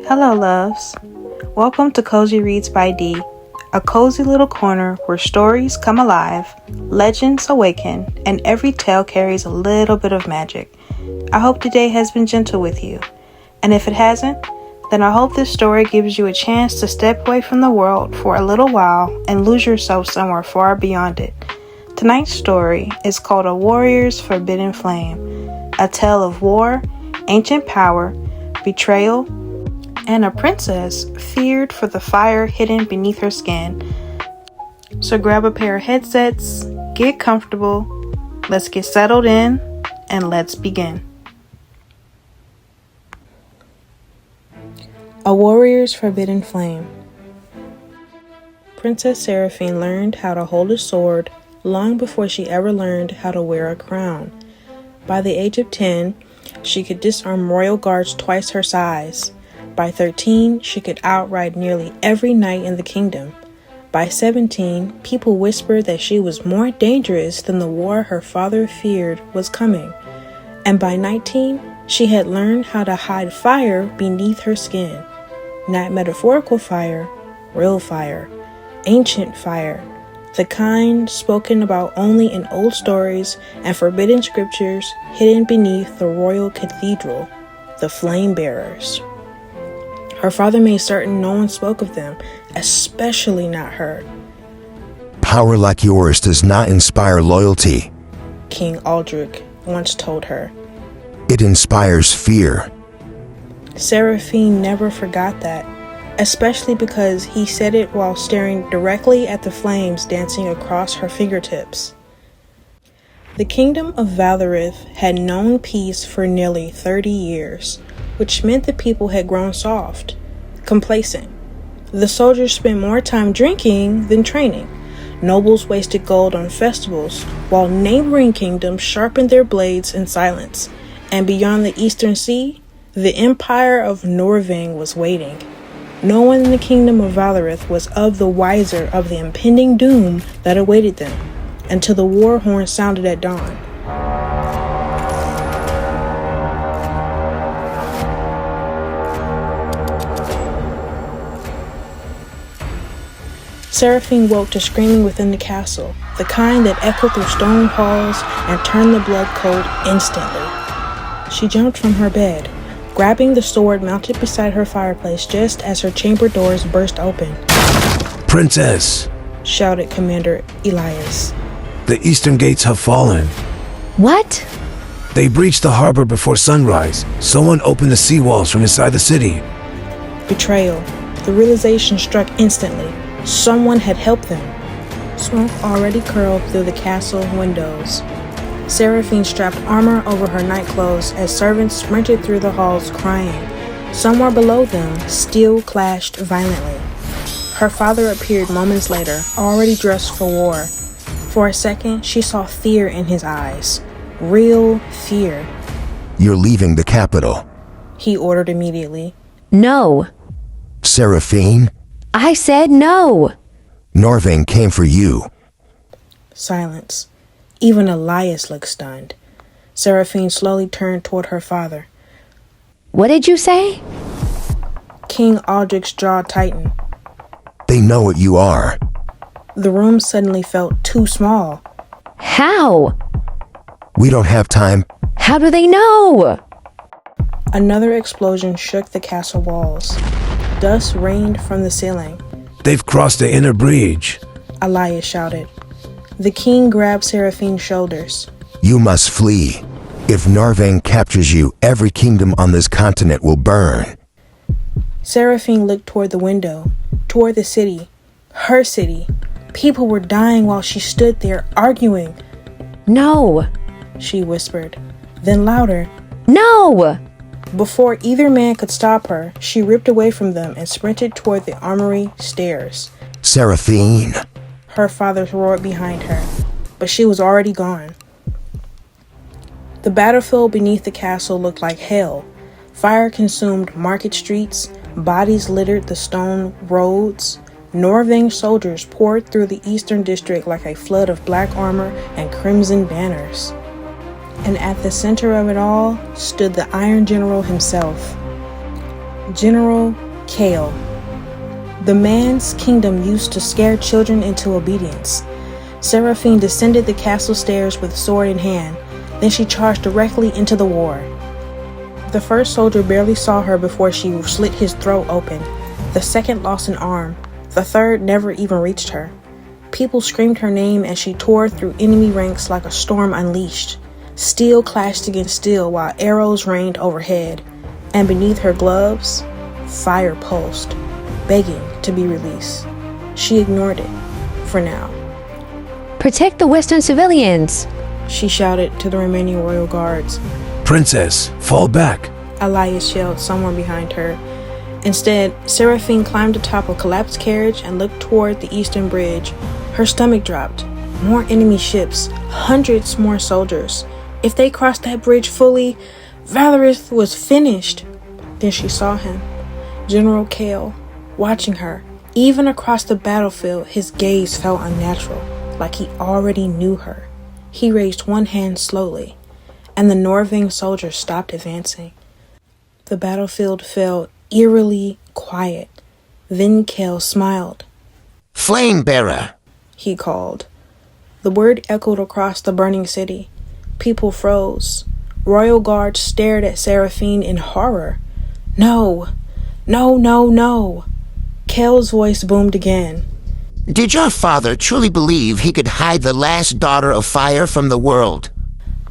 Hello, loves. Welcome to Cozy Reads by D, a cozy little corner where stories come alive, legends awaken, and every tale carries a little bit of magic. I hope today has been gentle with you, and if it hasn't, then I hope this story gives you a chance to step away from the world for a little while and lose yourself somewhere far beyond it. Tonight's story is called A Warrior's Forbidden Flame, a tale of war, ancient power, betrayal, and a princess feared for the fire hidden beneath her skin. So grab a pair of headsets, get comfortable, let's get settled in, and let's begin. A Warrior's Forbidden Flame. Princess Seraphine learned how to hold a sword long before she ever learned how to wear a crown. By the age of 10, she could disarm royal guards twice her size. By 13, she could outride nearly every knight in the kingdom. By 17, people whispered that she was more dangerous than the war her father feared was coming. And by 19, she had learned how to hide fire beneath her skin. Not metaphorical fire, real fire, ancient fire, the kind spoken about only in old stories and forbidden scriptures hidden beneath the royal cathedral, the flame bearers. Her father made certain no one spoke of them, especially not her. Power like yours does not inspire loyalty, King Aldrich once told her. It inspires fear. Seraphine never forgot that, especially because he said it while staring directly at the flames dancing across her fingertips. The kingdom of Valorith had known peace for nearly 30 years, which meant the people had grown soft, complacent. The soldiers spent more time drinking than training. Nobles wasted gold on festivals, while neighboring kingdoms sharpened their blades in silence. And beyond the Eastern Sea, the empire of Norving was waiting. No one in the kingdom of Valorith was of the wiser of the impending doom that awaited them, until the war horn sounded at dawn. Seraphine woke to screaming within the castle, the kind that echoed through stone halls and turned the blood cold instantly. She jumped from her bed, grabbing the sword mounted beside her fireplace just as her chamber doors burst open. Princess, shouted Commander Elias. The eastern gates have fallen. What? They breached the harbor before sunrise. Someone opened the seawalls from inside the city. Betrayal. The realization struck instantly. Someone had helped them. Smoke already curled through the castle windows. Seraphine strapped armor over her nightclothes as servants sprinted through the halls crying. Somewhere below them, steel clashed violently. Her father appeared moments later, already dressed for war. For a second, she saw fear in his eyes. Real fear. You're leaving the capital, he ordered immediately. No. Seraphine? I said no. Norving came for you. Silence. Even Elias looked stunned. Seraphine slowly turned toward her father. What did you say? King Aldrich's jaw tightened. They know what you are. The room suddenly felt too small. How? We don't have time. How do they know? Another explosion shook the castle walls. Dust rained from the ceiling. They've crossed the inner breach, Elias shouted. The king grabbed Seraphine's shoulders. You must flee. If Norving captures you, every kingdom on this continent will burn. Seraphine looked toward the window, toward the city, her city. People were dying while she stood there arguing. No, she whispered. Then louder. No! Before either man could stop her, she ripped away from them and sprinted toward the armory stairs. Seraphine! Her father roared behind her, but she was already gone. The battlefield beneath the castle looked like hell. Fire consumed market streets, bodies littered the stone roads. Norving soldiers poured through the eastern district like a flood of black armor and crimson banners. And at the center of it all stood the Iron General himself. General Kale. The man's kingdom used to scare children into obedience. Seraphine descended the castle stairs with sword in hand. Then she charged directly into the war. The first soldier barely saw her before she slit his throat open. The second lost an arm. The third never even reached her. People screamed her name as she tore through enemy ranks like a storm unleashed. Steel clashed against steel while arrows rained overhead. And beneath her gloves, fire pulsed, begging to be released. She ignored it, for now. Protect the Western civilians! She shouted to the remaining royal guards. Princess, fall back! Elias yelled somewhere behind her. Instead, Seraphine climbed atop a collapsed carriage and looked toward the eastern bridge. Her stomach dropped. More enemy ships, hundreds more soldiers. If they crossed that bridge fully, Valorith was finished. Then she saw him, General Kale, watching her. Even across the battlefield, his gaze felt unnatural, like he already knew her. He raised one hand slowly, and the Norving soldiers stopped advancing. The battlefield fell eerily quiet. Then Kale smiled. Flame bearer, he called. The word echoed across the burning city. People froze. Royal guards stared at Seraphine in horror. No, no, no, no. Kale's voice boomed again. did your father truly believe he could hide the last daughter of fire from the world?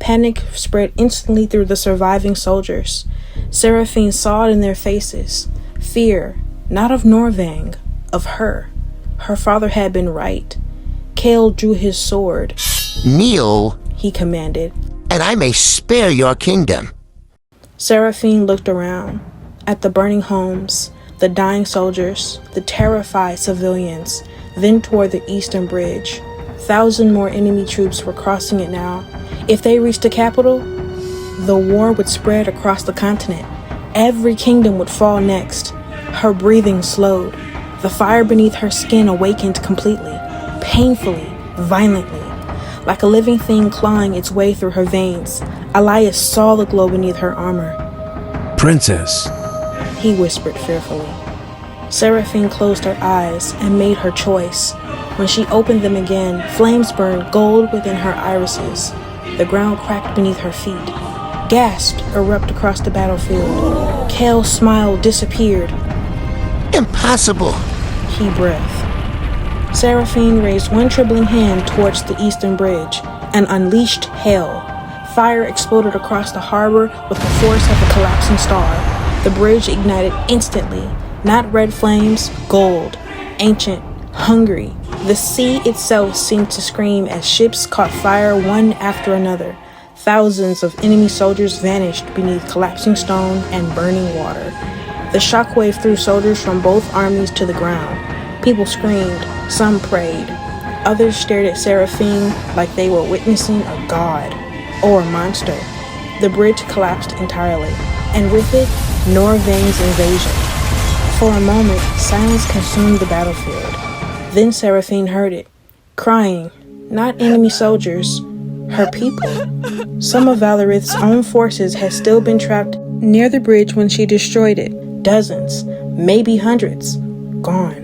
Panic spread instantly through the surviving soldiers. Seraphine saw it in their faces. Fear, not of Norvang, of her. Her father had been right. Kale drew his sword. Kneel, He commanded. and I may spare your kingdom. Seraphine looked around at the burning homes, the dying soldiers, the terrified civilians, then toward the eastern bridge. 1,000 more enemy troops were crossing it now. If they reached the capital, the war would spread across the continent. Every kingdom would fall next. Her breathing slowed. The fire beneath her skin awakened completely, painfully, violently. Like a living thing clawing its way through her veins, Elias saw the glow beneath her armor. Princess, He whispered fearfully. Seraphine closed her eyes and made her choice. When she opened them again, flames burned gold within her irises. The ground cracked beneath her feet. Gasps erupted across the battlefield. Kale's smile disappeared. Impossible. He breathed. Seraphine raised one trembling hand towards the eastern bridge and unleashed hell. Fire exploded across the harbor with the force of a collapsing star. The bridge ignited instantly. Not red flames, gold. Ancient, hungry. The sea itself seemed to scream as ships caught fire one after another. Thousands of enemy soldiers vanished beneath collapsing stone and burning water. The shockwave threw soldiers from both armies to the ground. People screamed, some prayed. Others stared at Seraphine like they were witnessing a god or a monster. The bridge collapsed entirely, and with it, Norvang's invasion. For a moment, silence consumed the battlefield. Then Seraphine heard it, crying, not enemy soldiers, her people. Some of Valorith's own forces had still been trapped near the bridge when she destroyed it. Dozens, maybe hundreds, gone.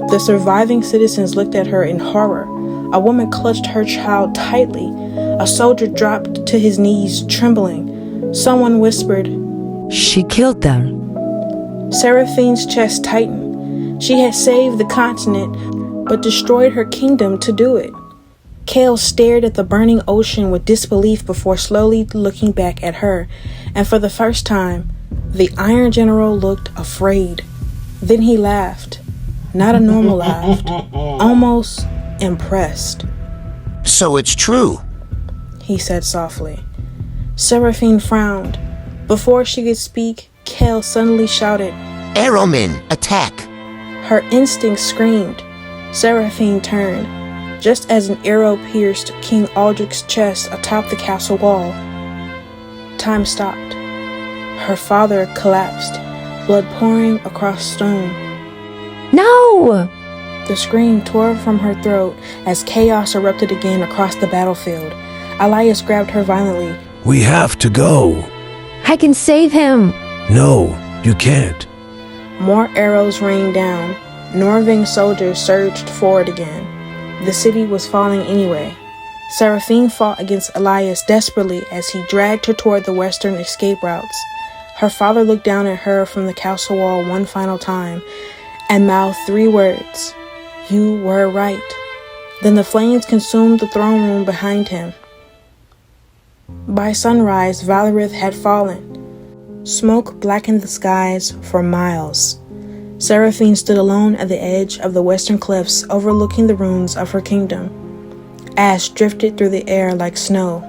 The surviving citizens looked at her in horror. A woman clutched her child tightly. A soldier dropped to his knees, trembling. Someone whispered, She killed them. Seraphine's chest tightened. She had saved the continent, but destroyed her kingdom to do it. Kale stared at the burning ocean with disbelief before slowly looking back at her, and for the first time, the Iron General looked afraid. Then he laughed. Not a normal laugh, almost impressed. So it's true. He said softly. Seraphine frowned. Before she could speak, Kale suddenly shouted, Arrowmen, attack. Her instinct screamed. Seraphine turned. Just as an arrow pierced King Aldrich's chest atop the castle wall. Time stopped. Her father collapsed, blood pouring across stone. No! The scream tore from her throat as chaos erupted again across the battlefield. Elias grabbed her violently. we have to go. I can save him! No, you can't. More arrows rained down. Norving's soldiers surged forward again. The city was falling anyway. Seraphine fought against Elias desperately as he dragged her toward the western escape routes. Her father looked down at her from the castle wall one final time and mouthed 3 words. "You were right." Then the flames consumed the throne room behind him. By sunrise, Valerith had fallen. Smoke blackened the skies for miles. Seraphine stood alone at the edge of the western cliffs overlooking the ruins of her kingdom. Ash drifted through the air like snow.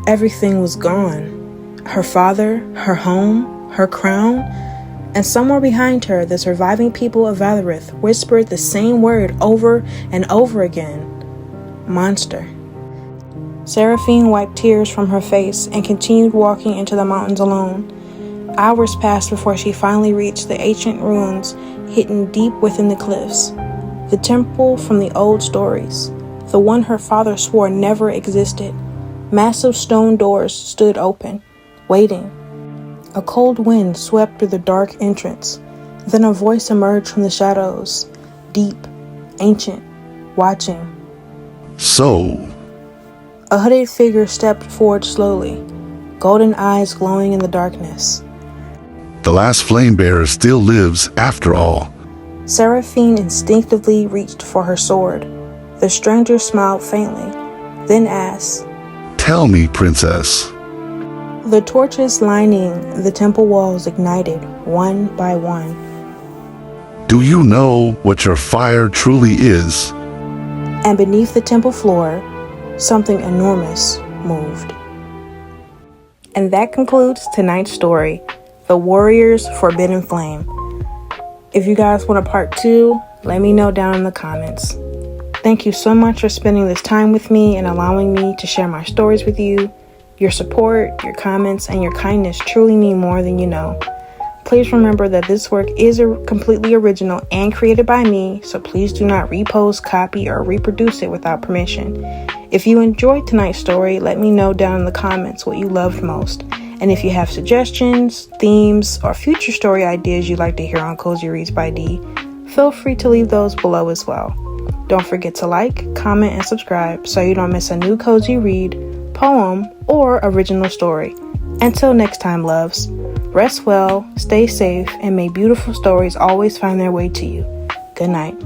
Everything was gone. Her father, her home, her crown, and somewhere behind her, the surviving people of Valerith whispered the same word over and over again. Monster. Seraphine wiped tears from her face and continued walking into the mountains alone. Hours passed before she finally reached the ancient ruins hidden deep within the cliffs. The temple from the old stories, the one her father swore never existed. Massive stone doors stood open, waiting. A cold wind swept through the dark entrance. Then a voice emerged from the shadows, deep, ancient, watching. So, A hooded figure stepped forward slowly, golden eyes glowing in the darkness. the last flame bearer still lives after all. Seraphine instinctively reached for her sword. The stranger smiled faintly, then asked. Tell me, princess. The torches lining the temple walls ignited, one by one. Do you know what your fire truly is? And beneath the temple floor, something enormous moved. And that concludes tonight's story, The Warrior's Forbidden Flame. If you guys want a part 2, let me know down in the comments. Thank you so much for spending this time with me and allowing me to share my stories with you. Your support, your comments, and your kindness truly mean more than you know. Please remember that this work is completely original and created by me, so please do not repost, copy, or reproduce it without permission. If you enjoyed tonight's story, let me know down in the comments what you loved most. And if you have suggestions, themes, or future story ideas you'd like to hear on Cozy Reads by D, feel free to leave those below as well. Don't forget to like, comment, and subscribe so you don't miss a new cozy read, poem, or original story. Until next time, loves, rest well, stay safe, and may beautiful stories always find their way to you. Good night.